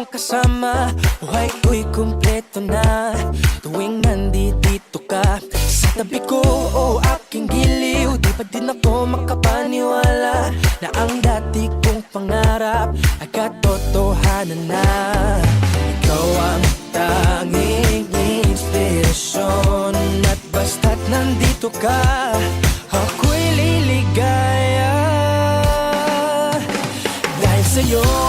kang kasama, buhay ko'y kumpleto na. Tuwing nandito ka sa tabi ko o aking giliw, di pa din ako makapaniwala na ang dati kong pangarap ay katotohanan na. Ikaw ang tanging inspirasyon, at basta't nandito ka, ako'y liligaya. Dahil sa'yo